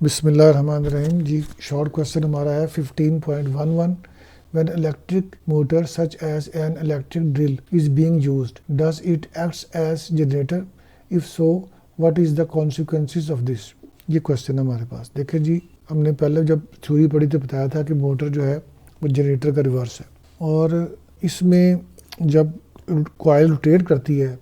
बिस्मिल्लाहिर्रहमानिर्रहीम जी। Short question हमारा है 15.11। When electric motor such as an electric drill is being used, does it acts as generator? If so, what is the consequences of this? ये question हमारे पास देखिए जी, हमने पहले जब थ्योरी पढ़ी तो बताया था कि मोटर जो है वो जनरेटर का रिवर्स है, और इसमें जब कॉइल रोटेट करती है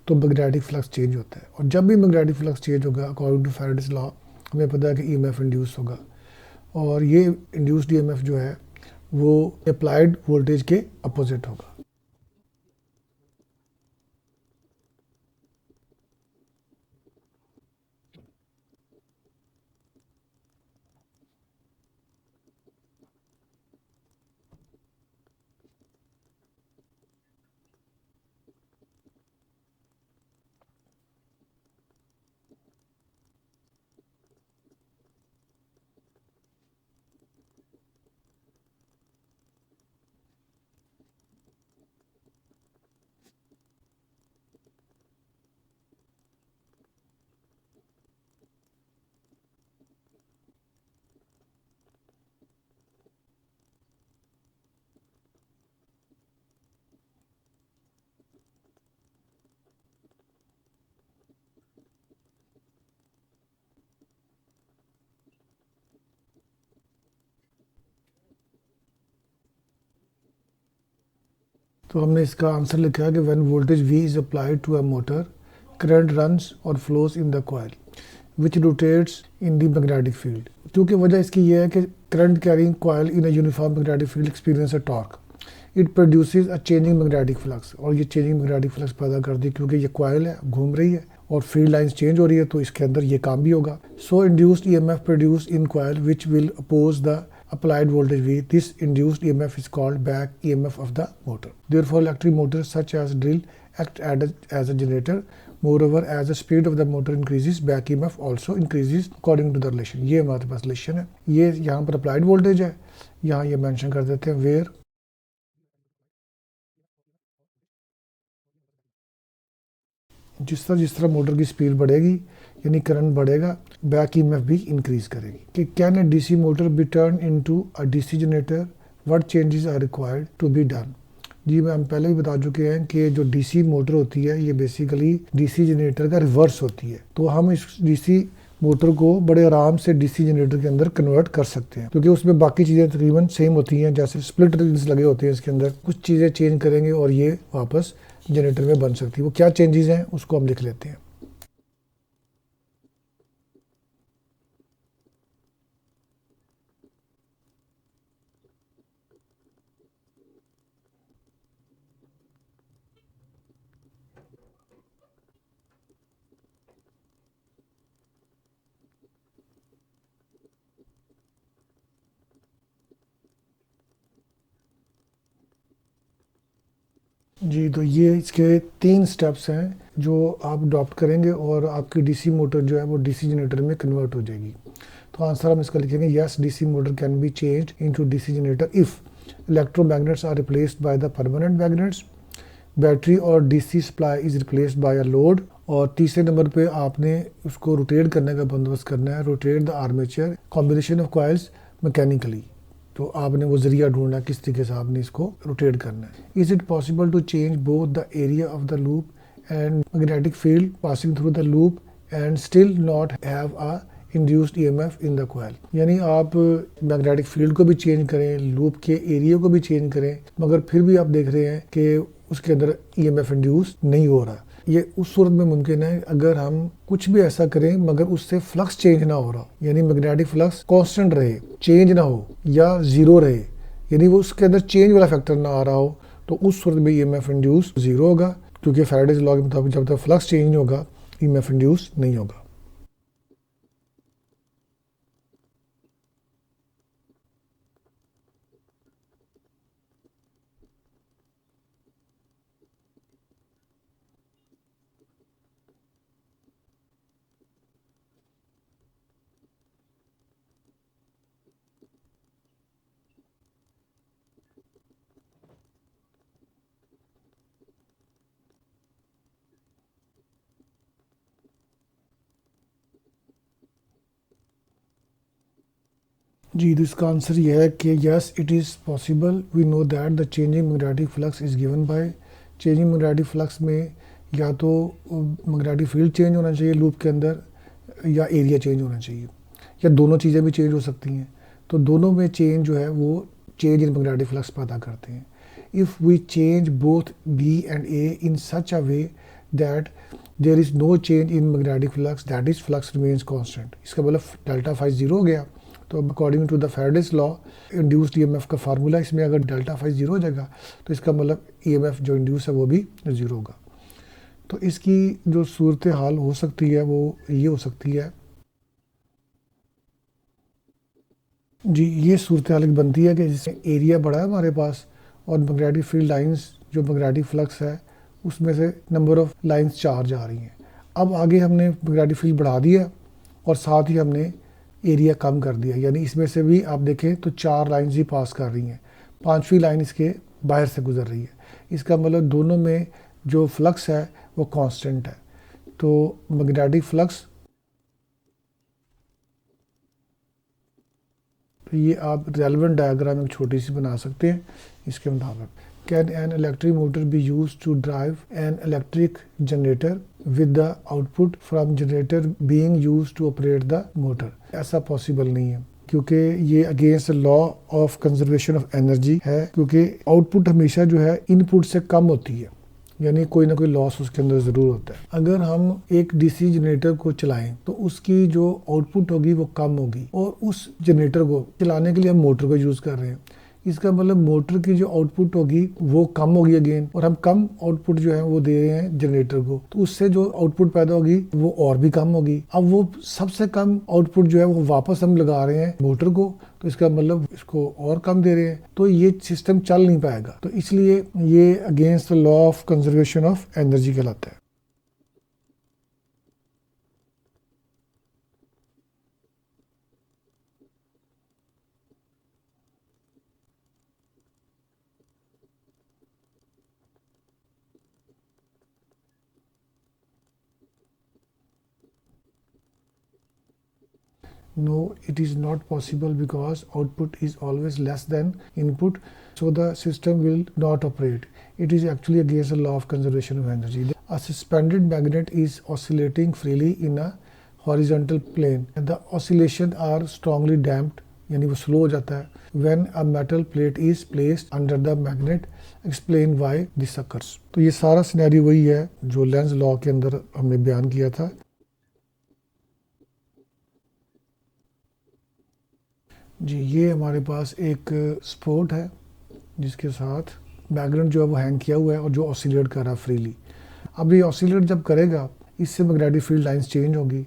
तो मैग्नेटिक फ्लक्स चेंज होता है, और जब भी मैग्नेटिक फ्लक्स चेंज होगा अकॉर्डिंग टू फैराडेज लॉ हमें पता है कि ईएमएफ इंड्यूस होगा, और ये इंड्यूस्ड ईएमएफ जो है वो अप्लाइड वोल्टेज के अपोजिट होगा। तो हमने इसका आंसर लिखा है कि when voltage V is applied to a motor, current runs और flows in the coil which rotates in the magnetic field. क्योंकि वजह इसकी ये है कि current carrying coil in a uniform magnetic field experience a torque, it produces a changing magnetic flux, और ये changing magnetic flux पैदा कर दी क्योंकि ये कॉइल है, घूम रही है और फील्ड लाइंस चेंज हो रही है, तो इसके अंदर ये काम भी होगा। So induced EMF produced in coil which will oppose the applied voltage V. This induced EMF is called back EMF of the motor. Therefore, electric motors such as drill act as a generator. Moreover, as the speed of the motor increases, back EMF also increases according to the relation. ये हमारे पास relation है, ये यहाँ पर applied voltage है, यहाँ ये mention कर देते हैं where जिस तरह मोटर की स्पीड बढ़ेगी यानी करंट बढ़ेगा, बैक ईएमएफ भी इंक्रीज करेगी। कि can a DC motor be turn into a DC generator, what changes are required to be done. जी मैं हम पहले भी बता चुके हैं कि जो डीसी मोटर होती है ये बेसिकली डीसी जनरेटर का रिवर्स होती है, तो हम इस डीसी मोटर को बड़े आराम से डीसी जनरेटर के अंदर कन्वर्ट कर सकते हैं, क्योंकि उसमें बाकी चीज़ें तकरीबन सेम होती हैं, जैसे स्प्लिट रिंग्स लगे होते हैं इसके अंदर, कुछ चीज़ें चेंज करेंगे और ये वापस जनरेटर में बन सकती है। वो क्या चेंजेस हैं उसको हम लिख लेते हैं। जी तो ये इसके 3 स्टेप्स हैं जो आप अडॉप्ट करेंगे और आपकी डीसी मोटर जो है वो डीसी जनरेटर में कन्वर्ट हो जाएगी। तो आंसर हम इसका लिखेंगे yes, DC motor can be changed into DC generator if electromagnets are replaced by the permanent magnets, battery और DC supply is replaced by a load, और तीसरे नंबर पे आपने उसको रोटेट करने का बंदोबस्त करना है, rotate the armature combination of coils mechanically. तो आपने वो जरिया ढूंढना किस तरीके से आपने इसको रोटेट करना है। Is it possible to change both the area of the loop and magnetic field passing through the loop and still not have a induced EMF in the coil. यानी आप मैग्नेटिक फील्ड को भी change करें, loop के area को भी change करें, मगर फिर भी आप देख रहे हैं कि उसके अंदर ईएमएफ इंड्यूस नहीं हो रहा। ये उस सूरत में मुमकिन है अगर हम कुछ भी ऐसा करें मगर उससे फ्लक्स चेंज ना हो रहा, यानी मैग्नेटिक फ्लक्स कांस्टेंट रहे, चेंज ना हो या जीरो रहे, यानी वो उसके अंदर चेंज वाला फैक्टर ना आ रहा हो, तो उस सूरत में ईएमएफ इंड्यूस जीरो होगा, क्योंकि फैराडेज लॉ के मुताबिक जब तक फ्लक्स चेंज नहीं होगा ईएमएफ इंड्यूस नहीं होगा। जी, तो इसका आंसर ये है कि yes it is possible, we know that the changing magnetic flux is given by, changing magnetic flux में या तो मैग्नेटिक फील्ड चेंज होना चाहिए लूप के अंदर या एरिया चेंज होना चाहिए, या दोनों चीज़ें भी चेंज हो सकती हैं। तो दोनों में चेंज जो है वो चेंज इन मैग्नेटिक फ्लक्स पैदा करते हैं। If we change both B and A in such a way that there is no change in magnetic flux, that is flux remains constant. इसका मतलब डेल्टा फाई ज़ीरो हो गया। तो according to the Faraday's law induced EMF का formula, इसमें अगर delta phi zero हो जाएगा तो इसका मतलब ईएमएफ जो इंड्यूस है वो भी ज़ीरो होगा। तो इसकी जो सूरत हाल हो सकती है वो ये हो सकती है जी, ये सूरत हाल बनती है कि जैसे एरिया बड़ा है हमारे पास और मैग्नेटिक फील्ड लाइंस जो मैग्नेटिक फ्लक्स है उसमें से नंबर ऑफ लाइंस चार जा रही हैं। अब आगे हमने मैग्नेटिक फील्ड बढ़ा दिया और साथ ही हमने एरिया कम कर दिया, यानी इसमें से भी आप देखें तो चार लाइंस ही पास कर रही हैं, पांचवी लाइन इसके बाहर से गुजर रही है। इसका मतलब दोनों में जो फ्लक्स है वो कांस्टेंट है। तो मैग्नेटिक फ्लक्स, तो ये आप रेलेवेंट डायग्राम एक छोटी सी बना सकते हैं इसके मुताबिक। Can an electric motor be used to drive an electric generator with the output from generator being used to operate the motor? ऐसा पॉसिबल नहीं है क्योंकि ये against law of conservation of energy है, क्योंकि आउटपुट हमेशा जो है इनपुट से कम होती है, यानी कोई ना कोई लॉस उसके अंदर ज़रूर होता है। अगर हम एक डीसी जनरेटर को चलाएं तो उसकी जो आउटपुट होगी वो कम होगी, और उस जनरेटर को चलाने के लिए हम मोटर को यूज़ कर रहे हैं। इसका मतलब मोटर की जो आउटपुट होगी वो कम होगी अगेन, और हम कम आउटपुट जो है वो दे रहे हैं जनरेटर को, तो उससे जो आउटपुट पैदा होगी वो और भी कम होगी। अब वो सबसे कम आउटपुट जो है वो वापस हम लगा रहे हैं मोटर को, तो इसका मतलब इसको और कम दे रहे हैं, तो ये सिस्टम चल नहीं पाएगा। तो इसलिए ये against the law of conservation of energy कहलाता है। No, it is not possible because output is always less than input, so the system will not operate. It is actually against the law of conservation of energy. A suspended magnet is oscillating freely in a horizontal plane, and the oscillations are strongly damped, यानी वो slow हो जाता है, when a metal plate is placed under the magnet. Explain why this occurs. तो ये सारा scenario वही है जो लेंज लॉ के अंदर हमने बयान किया था। जी, ये हमारे पास एक स्पोर्ट है जिसके साथ मैग्नेट जो है वो हैंग किया हुआ है और जो ऑसिलेट कर रहा है फ्रीली। अब ये ऑसिलेट जब करेगा इससे मैग्नेटिक फील्ड लाइंस चेंज होगी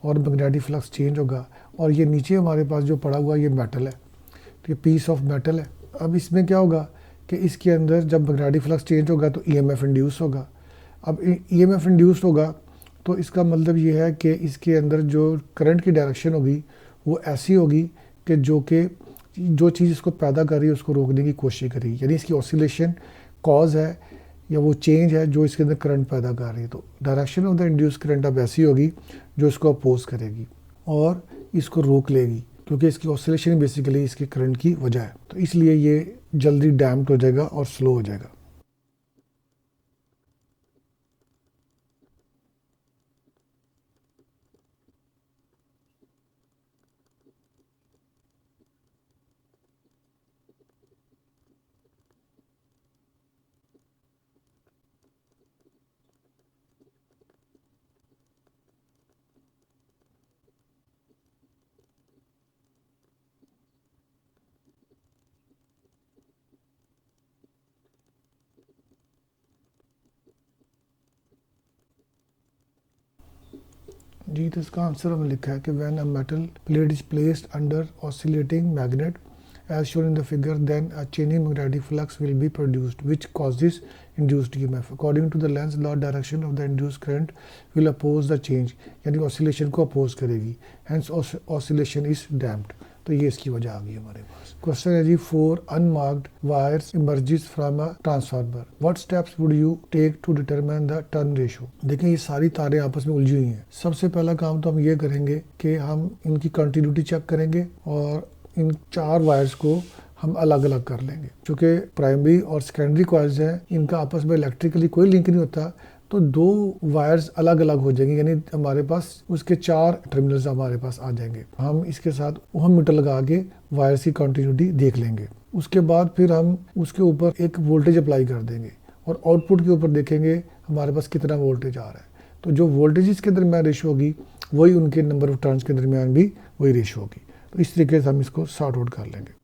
और मैग्नेटिक फ्लक्स चेंज होगा, और ये नीचे हमारे पास जो पड़ा हुआ ये मेटल है, तो ये पीस ऑफ मेटल है। अब इसमें क्या होगा कि इसके अंदर जब मैग्नेटिक फ्लक्स चेंज होगा तो ईएमएफ इंड्यूस होगा। अब ईएमएफ इंड्यूस होगा तो इसका मतलब ये है कि इसके अंदर जो करंट की डायरेक्शन होगी वो ऐसी होगी कि जो चीज़ इसको पैदा कर रही है उसको रोकने की कोशिश करेगी, यानी इसकी ऑसिलेशन कॉज है या वो चेंज है जो इसके अंदर करंट पैदा कर रही है। तो direction of the induce current अब ऐसी होगी जो इसको अपोज करेगी और इसको रोक लेगी, क्योंकि इसकी ऑसिलेशन बेसिकली इसके करंट की वजह है। तो इसलिए ये जल्दी डैम्प्ड हो जाएगा और स्लो हो जाएगा। जी, तो इसका आंसर हमने लिखा है कि when a metal plate is placed under oscillating magnet as shown in the figure, then a changing magnetic flux will be produced which causes induced EMF. According to the Lenz law, direction of the induced current will oppose the change, यानी oscillation को oppose करेगी, hence oscillation is damped. तो ये इसकी वजह आ गई हमारे पास। Question है जी, 4 unmarked wires emerges from a transformer. What steps would you take to determine the turn ratio? देखें ये सारी तारें आपस में उलझी हुई हैं। सबसे पहला काम तो हम ये करेंगे कि हम इनकी कंटिन्यूटी चेक करेंगे और इन 4 वायर्स को हम अलग अलग कर लेंगे। चूँकि प्राइमरी और सेकेंडरी कॉइल्स हैं, इनका आपस में इलेक्ट्रिकली कोई लिंक नहीं होता, तो 2 वायर्स अलग अलग हो जाएंगे, यानी हमारे पास उसके 4 टर्मिनल्स हमारे पास आ जाएंगे। हम इसके साथ ओहम मीटर लगा के वायर्स की कंटिन्यूटी देख लेंगे। उसके बाद फिर हम उसके ऊपर एक वोल्टेज अप्लाई कर देंगे और आउटपुट के ऊपर देखेंगे हमारे पास कितना वोल्टेज आ रहा है। तो जो वोल्टेजेस के दरमियान रेशो होगी वही उनके नंबर ऑफ टर्न्स के दरमियान भी वही रेशो होगी। तो इस तरीके से हम इसको सॉर्ट आउट कर लेंगे।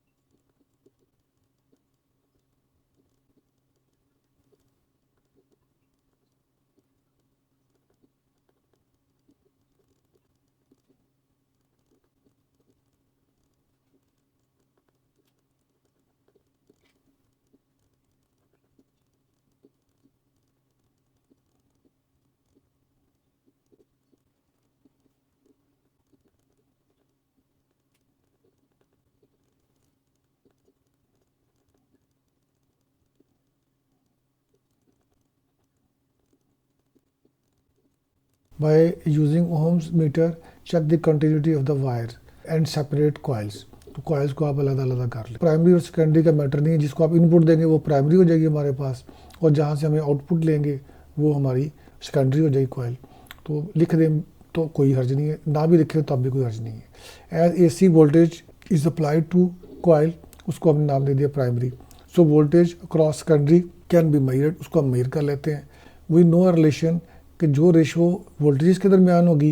By using Ohm's meter, check the continuity of the wire and separate coils. तो coils को आप अलग अलग कर लें। प्राइमरी और सेकेंडरी का मैटर नहीं है, जिसको आप इनपुट देंगे वो प्राइमरी हो जाएगी हमारे पास, और जहाँ से हमें आउटपुट लेंगे वो हमारी सेकेंडरी हो जाएगी कॉइल। तो लिख दें तो कोई हर्ज नहीं है, ना भी लिखें तब भी कोई हर्ज नहीं है। As AC voltage is applied to coil, उसको हमने नाम दे दिया primary. So voltage across secondary can be measured, उसको हम मेजर कर लेते हैं। वी नो रिलेशन कि जो रेशो वोल्टेज के दरमियान होगी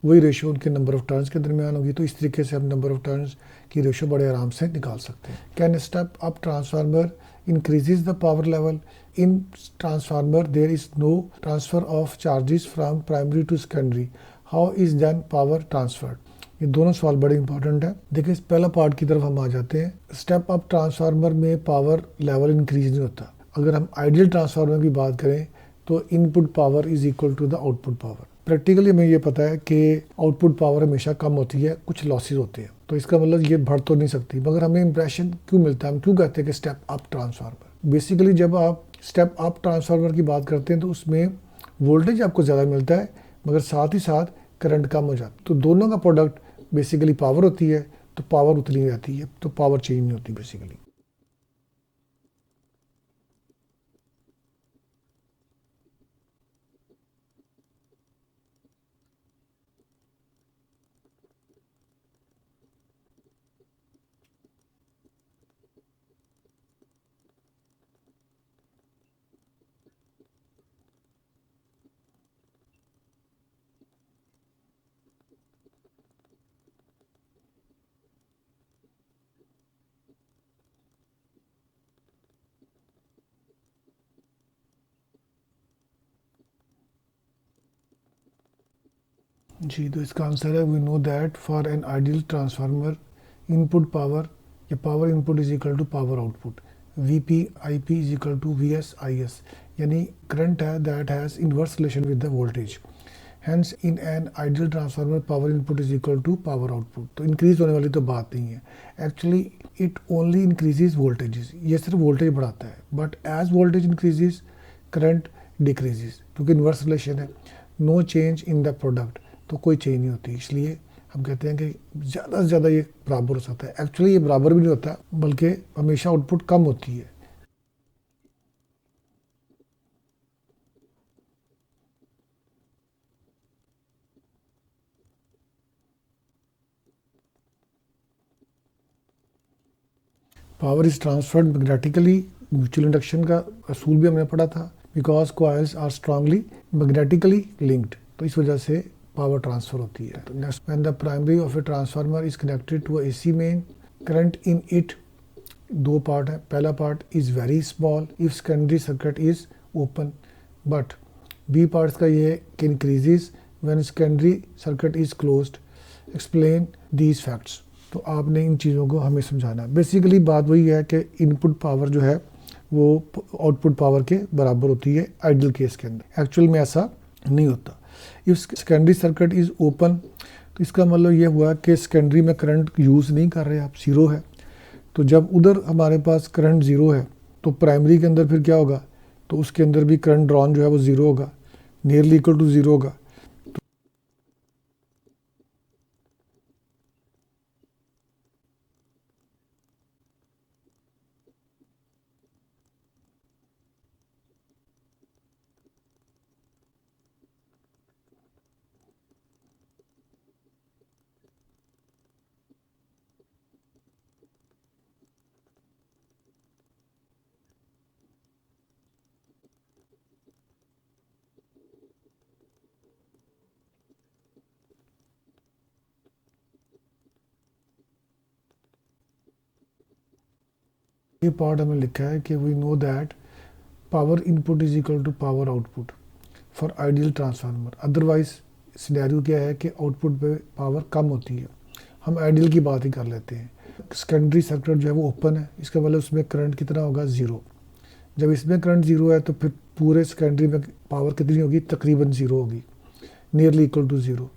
वही रेशो उनके नंबर ऑफ टर्न्स के दरमियान होगी। तो इस तरीके से हम नंबर ऑफ टर्न्स की रेशो बड़े आराम से निकाल सकते हैं। Can step up transformer increases the power level. In transformer there is no transfer of charges from primary to secondary, how is then power transferred. ये दोनों सवाल बड़े इंपॉर्टेंट है। देखिए इस पहला पार्ट की तरफ हम आ जाते हैं। स्टेप अप ट्रांसफार्मर में पावर लेवल इंक्रीज नहीं होता। अगर हम आइडियल ट्रांसफार्मर की बात करें तो input power is equal to the output power. Practically हमें ये पता है कि आउटपुट पावर हमेशा कम होती है, कुछ लॉसेस होते हैं, तो इसका मतलब ये बढ़ तो नहीं सकती, मगर हमें इंप्रेशन क्यों मिलता है, हम क्यों कहते हैं कि स्टेप अप ट्रांसफार्मर। बेसिकली जब आप स्टेप अप ट्रांसफार्मर की बात करते हैं तो उसमें वोल्टेज आपको ज़्यादा मिलता है मगर साथ ही साथ करंट कम हो जाता है। तो दोनों का प्रोडक्ट बेसिकली पावर होती है, तो पावर उतनी रहती है, तो पावर चेंज नहीं होती बेसिकली। जी, तो इसका आंसर है we know that for an ideal transformer input power या power input is equal to power output, V I P is equal to V S I S, यानी करंट है that has inverse relation with the voltage. Hence in an ideal transformer power input is equal to power output. तो increase होने वाली तो बात नहीं है, actually it only increases voltages, ये सिर्फ वोल्टेज बढ़ाता है, but as voltage increases current decreases, क्योंकि इन्वर्स रिलेशन है। No change in the product, तो कोई चेंज नहीं होती, इसलिए हम कहते हैं कि ज़्यादा से ज़्यादा ये बराबर हो सकता है। एक्चुअली ये बराबर भी नहीं होता, बल्कि हमेशा आउटपुट कम होती है। Power is transferred magnetically, mutual induction का असूल भी हमने पढ़ा था, because coils are strongly magnetically linked, तो इस वजह से पावर ट्रांसफर होती है। Next, when the primary of a transformer is connected to AC main, current in it, दो पार्ट है, पहला part is very small if secondary circuit is open, but B parts का ये है कि increases when secondary circuit is closed. Explain these facts. तो आपने इन चीज़ों को हमें समझाना है। बेसिकली बात वही है कि इनपुट पावर जो है वो आउटपुट पावर के बराबर होती है आइडियल केस के अंदर, एक्चुअल में ऐसा नहीं होता। If secondary circuit is open, तो इसका मतलब ये हुआ कि सेकेंडरी में करंट यूज़ नहीं कर रहे आप, ज़ीरो है। तो जब उधर हमारे पास करंट ज़ीरो है तो प्राइमरी के अंदर फिर क्या होगा, तो उसके अंदर भी करंट ड्रॉन जो है वो ज़ीरो होगा, नियरली इक्वल टू ज़ीरो होगा। ये पार्ट हमें लिखा है कि we know that power input is equal to power output for ideal transformer. Otherwise scenario क्या है कि आउटपुट पे पावर कम होती है। हम आइडियल की बात ही कर लेते हैं। सेकेंडरी सर्किट जो है वो ओपन है, इसका मतलब उसमें करंट कितना होगा, ज़ीरो। जब इसमें करंट ज़ीरो है तो फिर पूरे सेकेंडरी में पावर कितनी होगी, तकरीबन ज़ीरो होगी, नियरली इक्वल टू ज़ीरो।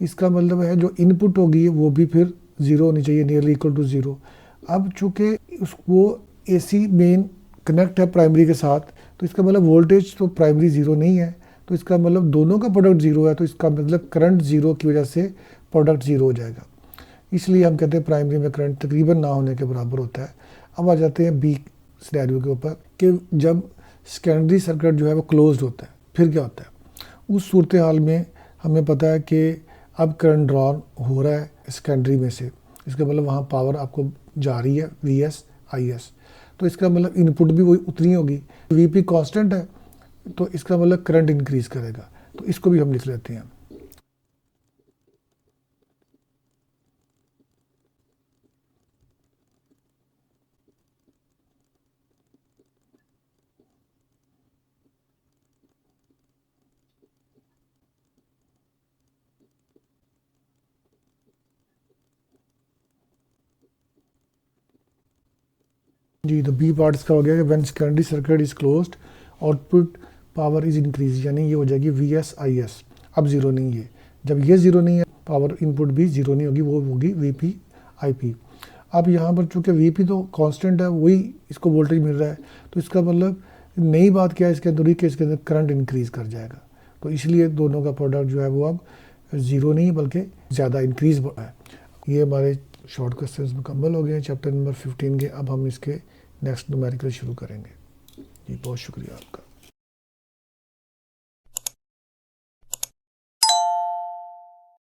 इसका मतलब है जो इनपुट होगी वो भी फिर ज़ीरो होनी चाहिए, नियरली इक्वल टू ज़ीरो। अब चूँकि वो एसी मेन कनेक्ट है प्राइमरी के साथ, तो इसका मतलब वोल्टेज तो प्राइमरी ज़ीरो नहीं है, तो इसका मतलब दोनों का प्रोडक्ट ज़ीरो है, तो इसका मतलब करंट ज़ीरो की वजह से प्रोडक्ट ज़ीरो हो जाएगा। इसलिए हम कहते हैं प्राइमरी में करंट तकरीबन ना होने के बराबर होता है। अब आ जाते हैं बी सिनेरियो के ऊपर कि जब सेकेंडरी सर्किट जो है वो क्लोज्ड होता है, फिर क्या होता है। उस सूरत हाल में हमें पता है कि अब करंट ड्रॉ हो रहा है सेकेंडरी में से, इसका मतलब वहाँ पावर आपको जा रही है VS IS, तो इसका मतलब इनपुट भी वही उतनी होगी। VP कांस्टेंट है तो इसका मतलब करंट इंक्रीज़ करेगा, तो इसको भी हम लिख लेते हैं। जी, तो बी पार्ट इसका हो गया कि when secondary circuit is closed output power is increase, यानी ये हो जाएगी VS IS। अब ज़ीरो नहीं है, जब ये ज़ीरो नहीं है पावर इनपुट भी ज़ीरो नहीं होगी, वो होगी VP IP। अब यहाँ पर चूँकि VP तो कांस्टेंट है, वही इसको वोल्टेज मिल रहा है, तो इसका मतलब नई बात क्या है इसके अंदर कि इसके अंदर करंट इंक्रीज़ कर जाएगा, तो इसलिए दोनों का प्रोडक्ट जो है वो अब ज़ीरो नहीं बल्कि ज़्यादा इंक्रीज़ है। ये हमारे शॉर्ट क्वेश्चंस मुकम्मल हो गए हैं चैप्टर नंबर 15 के। अब हम इसके नेक्स्ट न्यूमेरिकल शुरू करेंगे। जी बहुत शुक्रिया आपका।